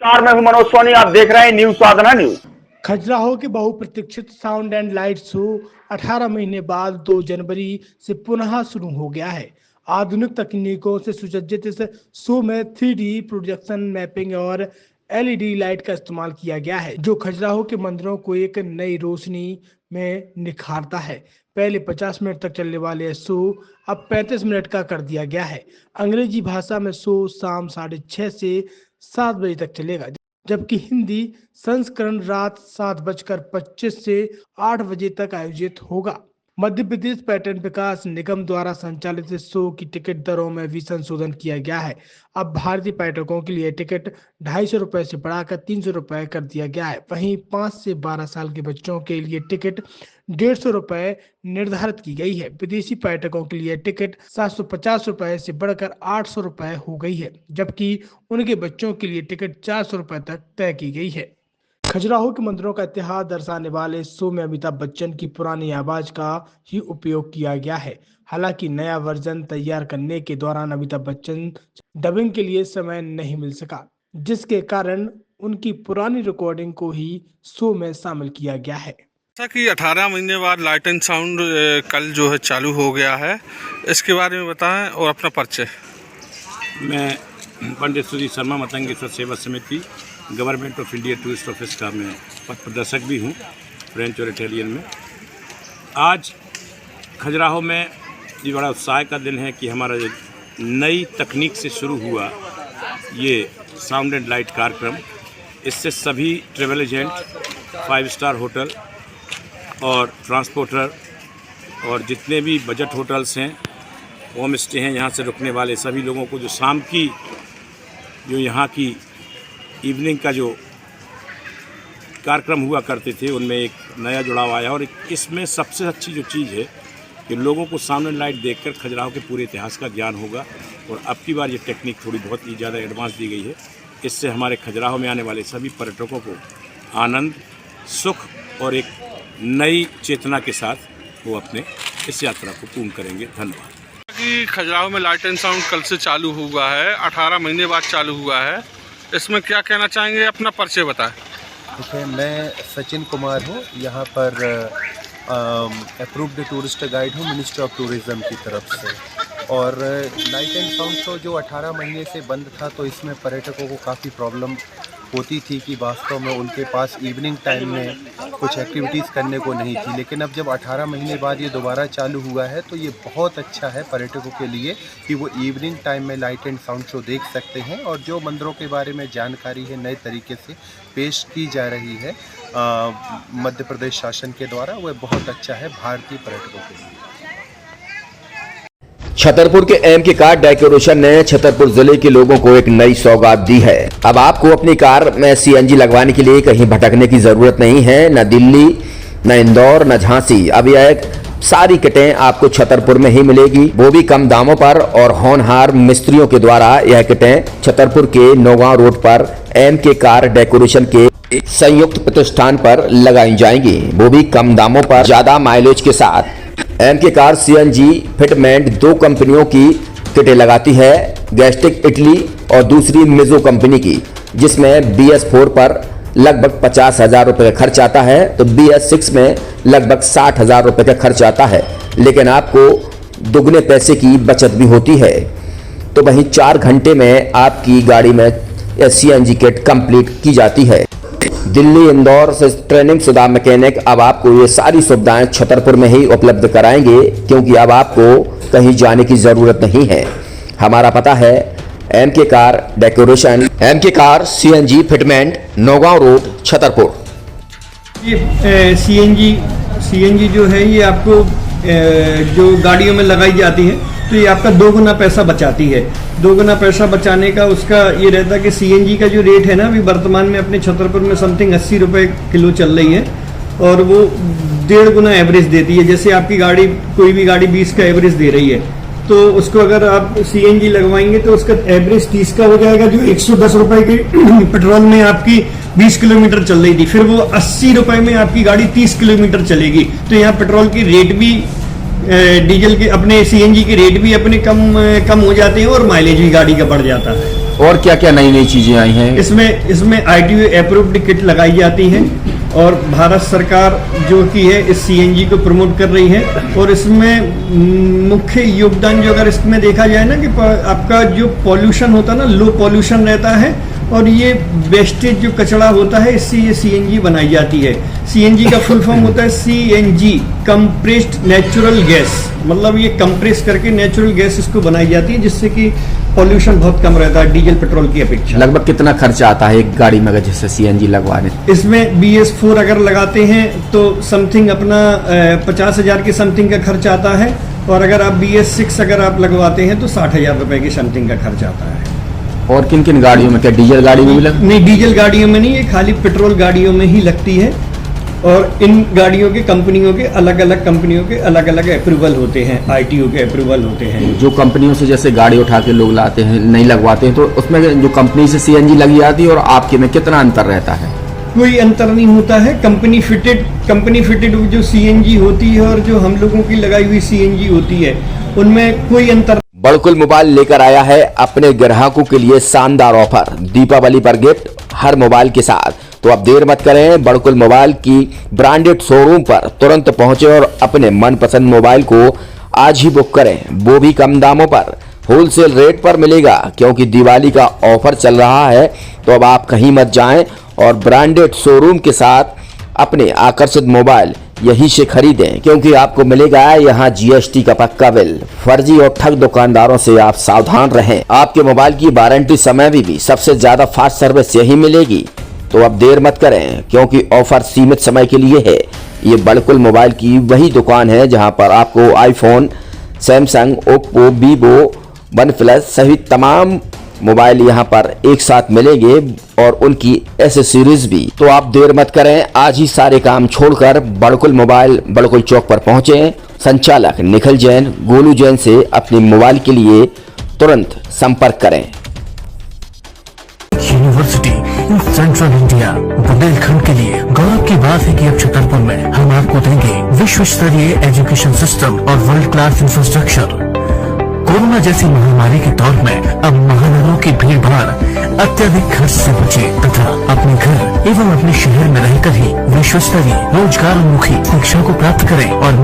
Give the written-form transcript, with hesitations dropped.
मैं हूं मनोज सोनी, आप देख रहे हैं न्यूज साधना न्यूज। खजुराहो के बहुप्रतीक्षित साउंड एंड लाइट शो 18 महीने बाद 2 जनवरी से पुनः शुरू हो गया है। आधुनिक तकनीकों से सुसज्जित इस शो में 3D प्रोजेक्शन, मैपिंग और LED लाइट का इस्तेमाल किया गया है, जो खजुराहो के मंदिरों को एक नई रोशनी में निखारता है। पहले 50 मिनट तक चलने वाले शो अब 35 मिनट का कर दिया गया है। अंग्रेजी भाषा में शो शाम 6:30 से 7 बजे तक चलेगा, जबकि हिंदी संस्करण रात 7:25 से 8 बजे तक आयोजित होगा। मध्य प्रदेश पर्यटन विकास निगम द्वारा संचालित इस शो की टिकट दरों में भी संशोधन किया गया है। अब भारतीय पर्यटकों के लिए टिकट 250 रुपए से बढ़ाकर 300 रुपए कर दिया गया है। वहीं 5 से 12 साल के बच्चों के लिए टिकट 150 रुपए निर्धारित की गई है। विदेशी पर्यटकों के लिए टिकट 750 रुपए से बढ़कर 800 रुपए हो गई है, जबकि उनके बच्चों के लिए टिकट 400 रुपए तक तय की गई है। खजुराहो के मंदिरों का इतिहास दर्शाने वाले शो में अमिताभ बच्चन की पुरानी आवाज का ही उपयोग किया गया है। हालांकि नया वर्जन तैयार करने के दौरान अमिताभ बच्चन डबिंग के लिए समय नहीं मिल सका, जिसके कारण उनकी पुरानी रिकॉर्डिंग को ही शो में शामिल किया गया है। जैसा कि 18 महीने बाद लाइट एंड साउंड कल जो है चालू हो गया है, इसके बारे में बताएं और अपना परिचय। मैं पंडित सुधीर शर्मा, मतंगेश्वर सेवा समिति, government of India tourist office का मैं पथ प्रदर्शक भी हूँ, फ्रेंच और इटालियन में। आज खजुराहो में ये बड़ा उत्साह का दिन है कि हमारा जो नई तकनीक से शुरू हुआ ये साउंड एंड लाइट कार्यक्रम, इससे सभी ट्रेवल एजेंट, 5 स्टार होटल और ट्रांसपोर्टर और जितने भी बजट होटल्स हैं, होम स्टे हैं, यहाँ से रुकने वाले सभी लोगों को जो शाम की जो यहाँ की इवनिंग का जो कार्यक्रम हुआ करते थे उनमें एक नया जुड़ाव आया। और इसमें सबसे अच्छी जो चीज़ है कि लोगों को साउंड एंड लाइट देखकर खजुराहो के पूरे इतिहास का ज्ञान होगा। और अब की बार ये टेक्निक थोड़ी बहुत ही ज़्यादा एडवांस दी गई है। इससे हमारे खजुराहो में आने वाले सभी पर्यटकों को आनंद, सुख और एक नई चेतना के साथ वो अपने इस यात्रा को पूर्ण करेंगे। धन्यवाद। कि खजुराहो में लाइट एंड साउंड कल से चालू हुआ है, 18 महीने बाद चालू हुआ है, इसमें क्या कहना चाहेंगे? अपना परिचय बताएं। देखिए, मैं सचिन कुमार हूँ, यहाँ पर अप्रूव्ड टूरिस्ट गाइड हूँ मिनिस्ट्री ऑफ टूरिज़्म की तरफ से। और लाइट एंड साउंड शो जो 18 महीने से बंद था, तो इसमें पर्यटकों को काफ़ी प्रॉब्लम होती थी कि वास्तव में उनके पास इवनिंग टाइम में कुछ एक्टिविटीज़ करने को नहीं थी। लेकिन अब जब 18 महीने बाद ये दोबारा चालू हुआ है तो ये बहुत अच्छा है पर्यटकों के लिए कि वो इवनिंग टाइम में लाइट एंड साउंड शो देख सकते हैं। और जो मंदिरों के बारे में जानकारी है नए तरीके से पेश की जा रही है मध्य प्रदेश शासन के द्वारा, वह बहुत अच्छा है भारतीय पर्यटकों के लिए। छतरपुर के एमके कार डेकोरेशन ने छतरपुर जिले के लोगों को एक नई सौगात दी है। अब आपको अपनी कार में CNG लगवाने के लिए कहीं भटकने की जरूरत नहीं है, न दिल्ली, न इंदौर, न झांसी। अब यह सारी किटें आपको छतरपुर में ही मिलेगी, वो भी कम दामों पर। और होनहार मिस्त्रियों के द्वारा यह किटें छतरपुर के नौगांव रोड पर एमके कार डेकोरेशन के संयुक्त प्रतिष्ठान पर लगाई जाएंगी, वो भी कम दामों पर, ज्यादा माइलेज के साथ। एमके कार CNG फिटमेंट 2 कंपनियों की किटें लगाती है, गैस्टिक इटली और दूसरी मिजो कंपनी की, जिसमें BS4 पर लगभग 50,000 रुपये का खर्च आता है, तो BS6 में लगभग 60,000 रुपये का खर्च आता है। लेकिन आपको दुगने पैसे की बचत भी होती है। तो वहीं 4 घंटे में आपकी गाड़ी में CNG किट कंप्लीट की जाती है। दिल्ली, इंदौर से ट्रेनिंग शुदा मैकेनिक अब आपको ये सारी सुविधाएं छतरपुर में ही उपलब्ध कराएंगे, क्योंकि अब आपको कहीं जाने की जरूरत नहीं है। हमारा पता है MK car decoration, MK car CNG fitment, Naugaon road, Chhatarpur. ये CNG जो है ये आपको जो गाड़ियों में लगाई जाती है तो ये आपका 2 गुना पैसा बचाती है। 2 गुना पैसा बचाने का उसका ये रहता है कि CNG का जो रेट है ना, अभी वर्तमान में अपने छतरपुर में समथिंग 80 रुपये किलो चल रही है और वो 1.5 गुना एवरेज देती है। जैसे आपकी गाड़ी, कोई भी गाड़ी 20 का एवरेज दे रही है, तो उसको अगर आप CNG लगवाएंगे तो उसका एवरेज 30 का हो जाएगा, जो 110 रुपये की पेट्रोल में आपकी 20 किलोमीटर चल रही थी, फिर वो 80 रुपये में आपकी गाड़ी 30 किलोमीटर चलेगी। तो यहाँ पेट्रोल की रेट भी, डीजल के, अपने CNG के रेट भी अपने कम हो जाते हैं और माइलेज भी गाड़ी का बढ़ जाता है। और क्या क्या नई नई चीजें आई हैं? इसमें ITO अप्रूव्ड किट लगाई जाती है और भारत सरकार जो की है इस सीएनजी को प्रमोट कर रही है। और इसमें मुख्य योगदान जो अगर इसमें देखा जाए ना कि आपका जो पॉल्यूशन होता है ना, लो पॉल्यूशन रहता है और ये वेस्टेज जो कचरा होता है इससे ये सीएनजी बनाई जाती है। सीएनजी का फुल फॉर्म होता है सीएनजी, कंप्रेस्ड नेचुरल गैस, मतलब ये कंप्रेस करके नेचुरल गैस इसको बनाई जाती है जिससे कि पॉल्यूशन बहुत कम रहता है डीजल पेट्रोल की अपेक्षा। लगभग कितना खर्चा आता है एक गाड़ी में अगर जैसे सीएनजी लगवाने? इसमें BS4 अगर लगाते हैं तो समथिंग अपना 50,000 के समथिंग का खर्च आता है और अगर आप BS6 अगर आप लगवाते हैं तो 60,000 रुपए की समथिंग का खर्च आता है। और किन किन गाड़ियों में, क्या डीजल गाड़ी में भी नहीं, डीजल गाड़ियों में नहीं, ये खाली पेट्रोल गाड़ियों में ही लगती है। और इन गाड़ियों के कंपनियों के अलग अलग अप्रूवल होते हैं, ITO के अप्रूवल होते हैं। जो कंपनियों से जैसे गाड़ी उठा के लोग लाते हैं, नहीं लगवाते हैं, तो उसमें जो कंपनी से सीएनजी लगी जाती है और आपके में कितना अंतर रहता है? कोई अंतर नहीं होता है। कंपनी फिटेड जो सीएनजी होती है और जो हम लोगों की लगाई हुई सीएनजी होती है उनमें कोई अंतर। बड़कुल मोबाइल लेकर आया है अपने ग्राहकों के लिए शानदार ऑफर, दीपावली पर गिफ्ट हर मोबाइल के साथ। तो अब देर मत करें, बड़कुल मोबाइल की ब्रांडेड शोरूम पर तुरंत पहुंचे और अपने मनपसंद मोबाइल को आज ही बुक करें, वो भी कम दामों पर, होलसेल रेट पर मिलेगा क्योंकि दिवाली का ऑफर चल रहा है। तो अब आप कहीं मत जाएं और ब्रांडेड शोरूम के साथ अपने आकर्षित मोबाइल यहीं से खरीदें क्योंकि आपको मिलेगा यहाँ GST का पक्का बिल। फर्जी और ठग दुकानदारों से आप सावधान रहें। आपके मोबाइल की वारंटी समय में भी सबसे ज्यादा फास्ट सर्विस यही मिलेगी। तो अब देर मत करें क्योंकि ऑफर सीमित समय के लिए है। ये बड़कुल मोबाइल की वही दुकान है जहां पर आपको iPhone, Samsung, Oppo, Vivo, OnePlus सहित तमाम मोबाइल यहां पर एक साथ मिलेंगे और उनकी एसेसरीज भी। तो आप देर मत करें, आज ही सारे काम छोड़कर बड़कुल मोबाइल बड़कुल चौक पर पहुंचे। संचालक निखिल जैन, गोलू जैन से अपने मोबाइल के लिए तुरंत संपर्क करें। University in central India Bundelkhand के लिए गौरव की बात है कि अब छतरपुर में हम आपको देंगे विश्व स्तरीय एजुकेशन सिस्टम और वर्ल्ड क्लास इंफ्रास्ट्रक्चर। कोरोना जैसी महामारी के दौर में अब महानगरों की भीड़ भाड़ अत्यधिक खर्च से बचे तथा अपने घर एवं अपने शहर में रहकर ही विश्व स्तरीय रोजगार उन्मुखी शिक्षा को प्राप्त करें और